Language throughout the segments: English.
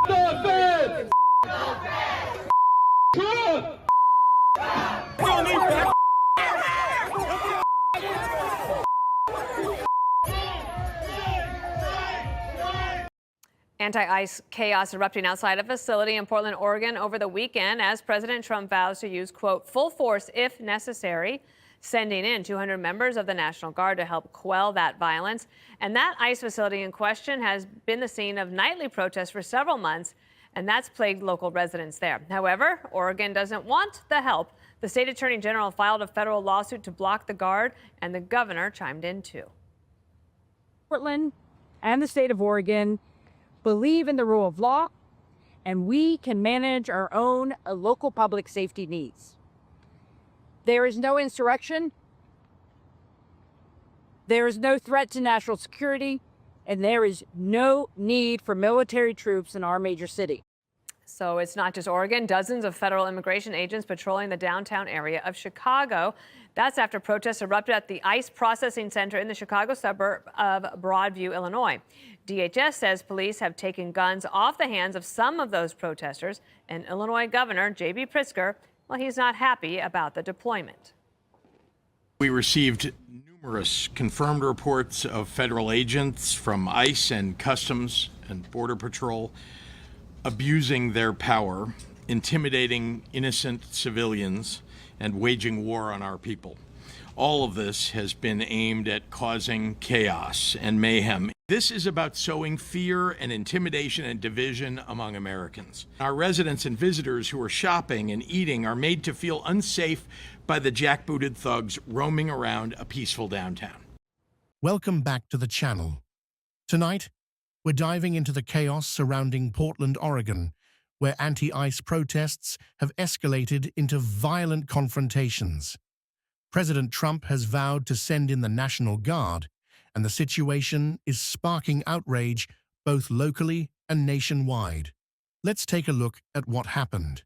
No feds! Trump! Anti-ICE chaos erupting outside a facility in Portland, Oregon over the weekend as President Trump vows to use, quote, full force if necessary, sending in 200 members of the National Guard to help quell that violence. And that ICE facility in question has been the scene of nightly protests for several months, and that's plagued local residents there. However, Oregon doesn't want the help. The state attorney general filed a federal lawsuit to block the Guard, and the governor chimed in too. Portland and the state of Oregon believe in the rule of law, and we can manage our own local public safety needs. There is no insurrection, there is no threat to national security, and there is no need for military troops in our major city. So it's not just Oregon. Dozens of federal immigration agents patrolling the downtown area of Chicago. That's after protests erupted at the ICE processing center in the Chicago suburb of Broadview, Illinois. DHS says police have taken guns off the hands of some of those protesters. And Illinois Governor J.B. Pritzker, well, he's not happy about the deployment. We received numerous confirmed reports of federal agents from ICE and Customs and Border Patrol abusing their power, intimidating innocent civilians, and waging war on our people. All of this has been aimed at causing chaos and mayhem. This is about sowing fear and intimidation and division among Americans. Our residents and visitors who are shopping and eating are made to feel unsafe by the jackbooted thugs roaming around a peaceful downtown. Welcome back to the channel. Tonight, we're diving into the chaos surrounding Portland, Oregon, where anti-ICE protests have escalated into violent confrontations. President Trump has vowed to send in the National Guard, and the situation is sparking outrage both locally and nationwide. Let's take a look at what happened.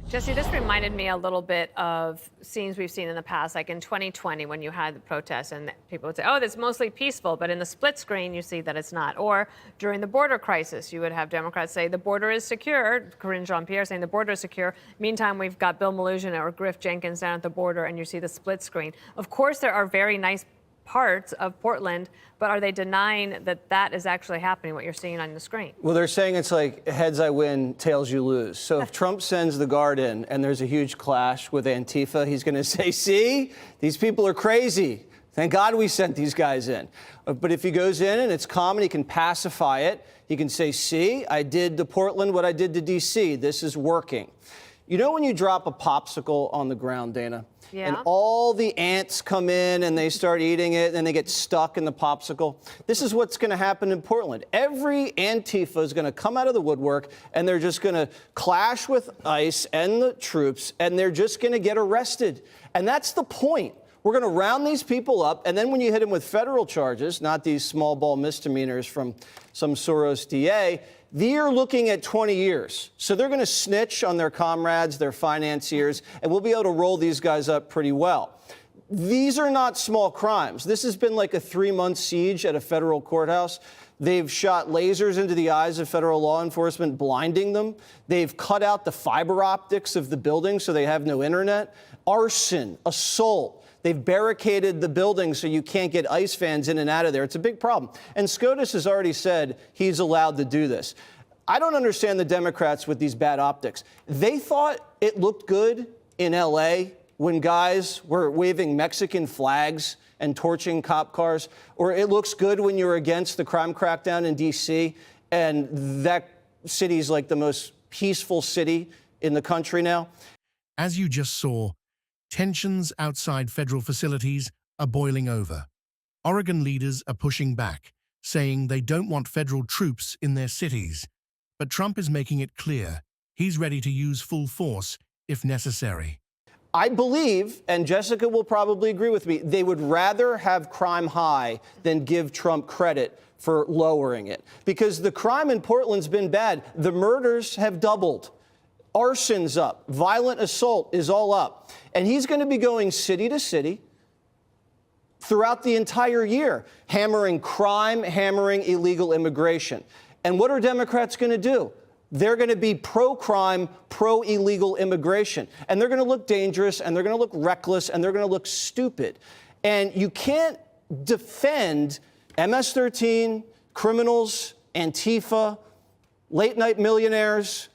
Jesse, this reminded me a little bit of scenes we've seen in the past, like in 2020 when you had the protests and people would say, oh, that's mostly peaceful, but in the split screen, you see that it's not. Or during the border crisis, you would have Democrats say the border is secure, Corinne Jean-Pierre saying the border is secure. Meantime, we've got Bill Malugin or Griff Jenkins down at the border, and you see the split screen. Of course, there are very nice parts of Portland, but are they denying that that is actually happening, what you're seeing on the screen? Well, they're saying it's like heads I win, tails you lose. So if Trump sends the Guard in and there's a huge clash with Antifa, he's going to say, see, these people are crazy. Thank God we sent these guys in. But if he goes in and it's calm and he can pacify it, he can say, see, I did to Portland what I did to D.C. This is working. You know when you drop a popsicle on the ground, Dana? Yeah. And all the ants come in and they start eating it and they get stuck in the popsicle. This is what's going to happen in Portland. Every Antifa is going to come out of the woodwork and they're just going to clash with ICE and the troops and they're just going to get arrested. And that's the point. We're going to round these people up, and then when you hit them with federal charges, not these small ball misdemeanors from some Soros DA, they're looking at 20 years. So they're going to snitch on their comrades, their financiers, and we'll be able to roll these guys up pretty well. These are not small crimes. This has been like a 3-month siege at a federal courthouse. They've shot lasers into the eyes of federal law enforcement, blinding them. They've cut out the fiber optics of the building so they have no internet. Arson, assault. They've barricaded the building so you can't get ICE fans in and out of there. It's a big problem. And SCOTUS has already said he's allowed to do this. I don't understand the Democrats with these bad optics. They thought it looked good in L.A. when guys were waving Mexican flags and torching cop cars, or it looks good when you're against the crime crackdown in D.C., and that city's like the most peaceful city in the country now. As you just saw, tensions outside federal facilities are boiling over. Oregon leaders are pushing back, saying they don't want federal troops in their cities. But Trump is making it clear he's ready to use full force if necessary. I believe, and Jessica will probably agree with me, they would rather have crime high than give Trump credit for lowering it. Because the crime in Portland's been bad. The murders have doubled. Arson's up. Violent assault is all up. And he's going to be going city to city throughout the entire year, hammering crime, hammering illegal immigration. And what are Democrats going to do? they're going to be pro-crime, pro-illegal immigration. And they're going to look dangerous, and they're going to look reckless, and they're going to look stupid. And you can't defend MS-13, criminals, Antifa, late-night millionaires,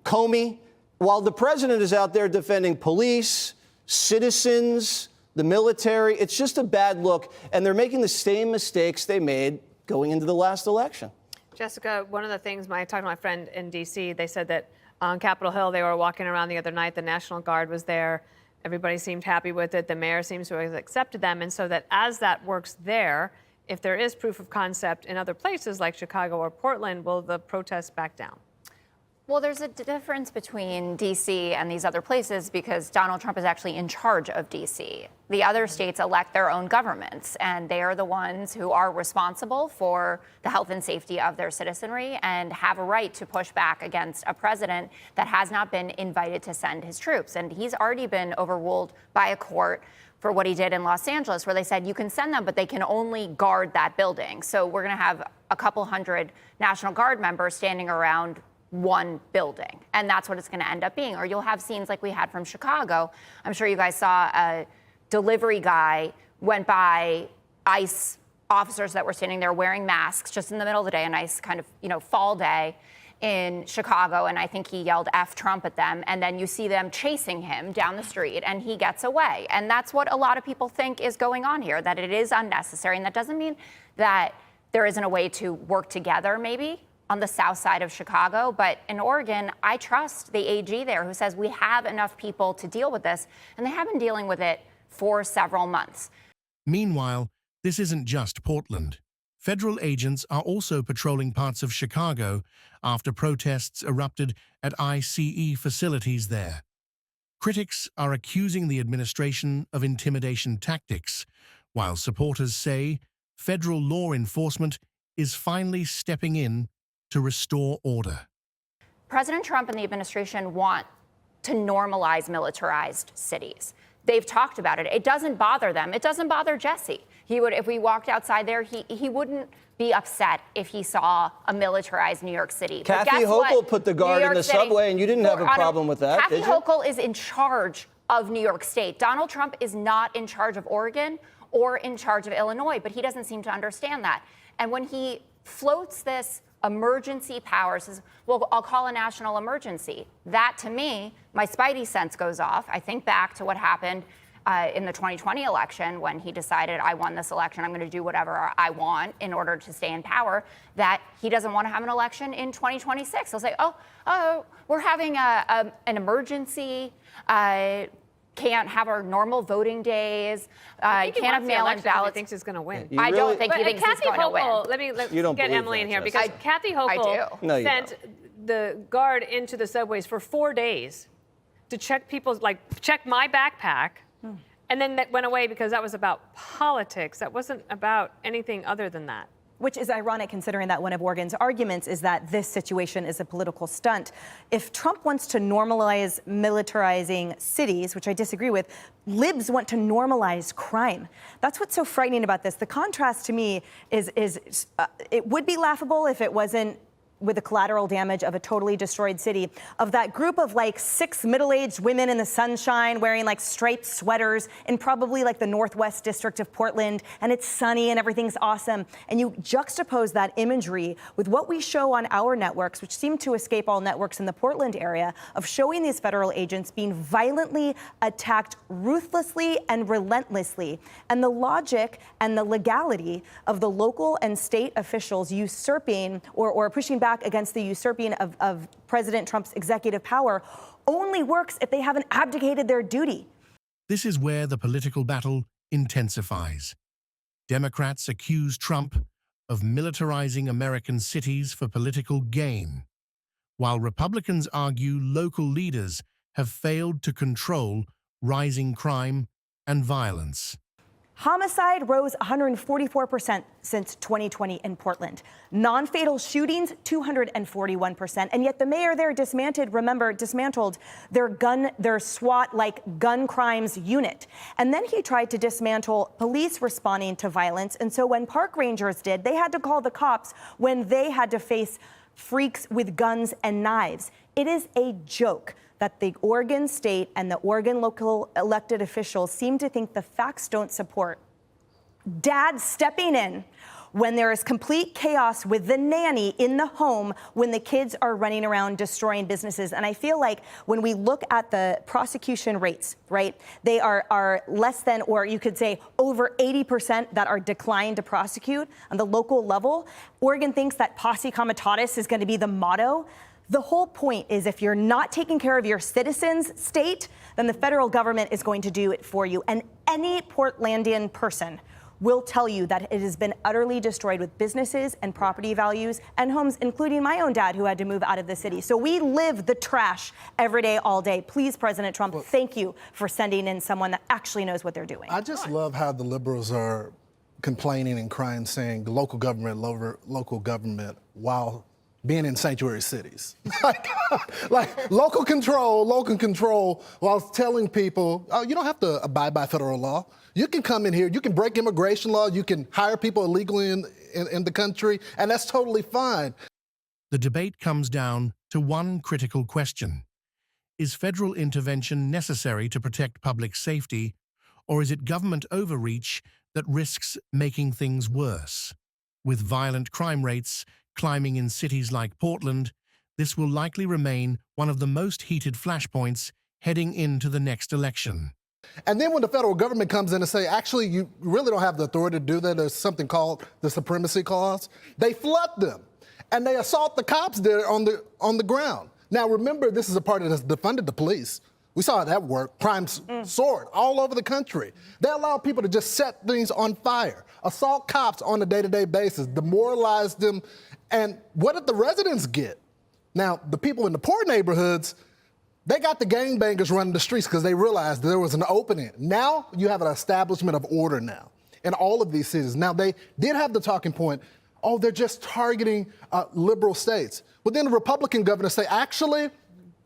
Comey, while the president is out there defending police, citizens, the military. It's just a bad look, and they're making the same mistakes they made going into the last election. Jessica, one of the things I talked to my friend in D.C., they said that on Capitol Hill, they were walking around the other night, the National Guard was there. Everybody seemed happy with it. The mayor seems to have accepted them. And so that as that works there, if there is proof of concept in other places like Chicago or Portland, will the protests back down? Well, there's a difference between D.C. and these other places because Donald Trump is actually in charge of D.C. The other states elect their own governments, and they are the ones who are responsible for the health and safety of their citizenry and have a right to push back against a president that has not been invited to send his troops. And he's already been overruled by a court for what he did in Los Angeles, where they said you can send them, but they can only guard that building. So we're going to have a couple hundred National Guard members standing around one building. And that's what it's going to end up being. Or you'll have scenes like we had from Chicago. I'm sure you guys saw a delivery guy went by ICE officers that were standing there wearing masks just in the middle of the day, a nice kind of, fall day in Chicago. And I think he yelled F Trump at them. And then you see them chasing him down the street and he gets away. And that's what a lot of people think is going on here, that it is unnecessary. And that doesn't mean that there isn't a way to work together, maybe, on the south side of Chicago. But in Oregon, I trust the AG there who says we have enough people to deal with this, and they have been dealing with it for several months. Meanwhile, this isn't just Portland. Federal agents are also patrolling parts of Chicago after protests erupted at ICE facilities there. Critics are accusing the administration of intimidation tactics, while supporters say federal law enforcement is finally stepping in to restore order. President Trump and the administration want to normalize militarized cities. They've talked about it. It doesn't bother them. It doesn't bother Jesse. He would, if we walked outside there, he wouldn't be upset if he saw a militarized New York City. Kathy Hochul put the guard in the subway, and you didn't have a problem with that, Kathy did you? Hochul is in charge of New York State. Donald Trump is not in charge of Oregon or in charge of Illinois, but he doesn't seem to understand that. And when he floats this emergency power, says, well, I'll call a national emergency. That, to me, my spidey sense goes off. I think back to what happened in the 2020 election when he decided, I won this election, I'm going to do whatever I want in order to stay in power, that he doesn't want to have an election in 2026. He'll say, oh, we're having an emergency. Can't have our normal voting days. Can't have mail-in ballots. He thinks he's going to win. I don't think he thinks he's going to win. Let me get Emily in here because Kathy Hochul sent the guard into the subways for 4 days to check check my backpack, and then that went away because that was about politics. That wasn't about anything other than that. Which is ironic considering that one of Oregon's arguments is that this situation is a political stunt. If Trump wants to normalize militarizing cities, which I disagree with, libs want to normalize crime. That's what's so frightening about this. The contrast to me is it would be laughable if it wasn't with the collateral damage of a totally destroyed city, of that group of 6 middle-aged women in the sunshine wearing striped sweaters in probably the Northwest District of Portland, and it's sunny and everything's awesome. And you juxtapose that imagery with what we show on our networks, which seem to escape all networks in the Portland area, of showing these federal agents being violently attacked ruthlessly and relentlessly. And the logic and the legality of the local and state officials usurping or pushing back against the usurping of President Trump's executive power only works if they haven't abdicated their duty. This is where the political battle intensifies. Democrats accuse Trump of militarizing American cities for political gain, while Republicans argue local leaders have failed to control rising crime and violence. Homicide rose 144% since 2020 in Portland. Non-fatal shootings, 241%. And yet the mayor there dismantled their SWAT-like gun crimes unit. And then he tried to dismantle police responding to violence. And so when park rangers did, they had to call the cops when they had to face freaks with guns and knives. It is a joke that the Oregon state and the Oregon local elected officials seem to think the facts don't support dad stepping in when there is complete chaos with the nanny in the home when the kids are running around destroying businesses. And I feel like when we look at the prosecution rates, right, they are less than, or you could say over 80% that are declined to prosecute on the local level. Oregon thinks that posse comitatus is going to be the motto. The whole point is if you're not taking care of your citizens, state, then the federal government is going to do it for you. And any Portlandian person will tell you that it has been utterly destroyed with businesses and property values and homes, including my own dad who had to move out of the city. So we live the trash every day, all day. Please, President Trump, thank you for sending in someone that actually knows what they're doing. I just love how the liberals are complaining and crying, saying local government, local government, while being in sanctuary cities. like local control, while telling people, oh, you don't have to abide by federal law. You can come in here, you can break immigration law, you can hire people illegally in the country, and that's totally fine. The debate comes down to one critical question. Is federal intervention necessary to protect public safety, or is it government overreach that risks making things worse? With violent crime rates climbing in cities like Portland, this will likely remain one of the most heated flashpoints heading into the next election. And then when the federal government comes in and say, actually, you really don't have the authority to do that, there's something called the supremacy clause, they flood them and they assault the cops there on the ground. Now, remember, this is a party that's defunded the police. We saw that work. Crime soared all over the country. They allow people to just set things on fire, assault cops on a day-to-day basis, demoralize them. And what did the residents get? Now, the people in the poor neighborhoods, they got the gangbangers running the streets because they realized there was an opening. Now you have an establishment of order now in all of these cities. Now, they did have the talking point, oh, they're just targeting liberal states. But then the Republican governors say, actually,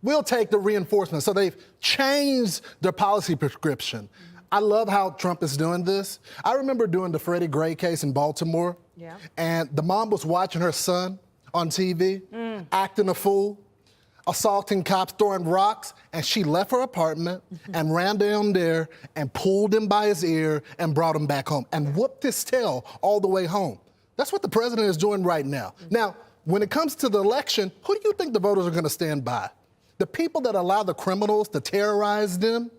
we'll take the reinforcement. So they've changed their policy prescription. I love how Trump is doing this. I remember doing the Freddie Gray case in Baltimore. Yeah. And the mom was watching her son on TV, acting a fool, assaulting cops, throwing rocks, and she left her apartment and ran down there and pulled him by his ear and brought him back home and whooped his tail all the way home. That's what the president is doing right now. Now, when it comes to the election, who do you think the voters are going to stand by? The people that allow the criminals to terrorize them?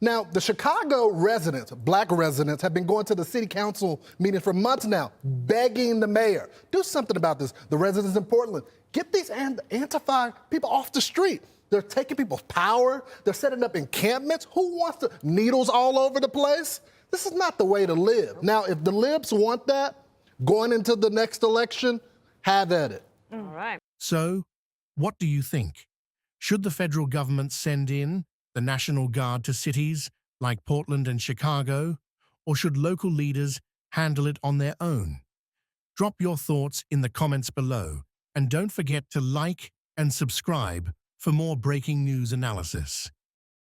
Now, the Chicago residents, black residents, have been going to the city council meeting for months now, begging the mayor, do something about this. The residents in Portland, get these Antifa people off the street. They're taking people's power. They're setting up encampments. Who wants to, needles all over the place? This is not the way to live. Now, if the libs want that, going into the next election, have at it. All right. So, what do you think? Should the federal government send in the National Guard to cities like Portland and Chicago, or should local leaders handle it on their own? Drop your thoughts in the comments below, and don't forget to like and subscribe for more breaking news analysis.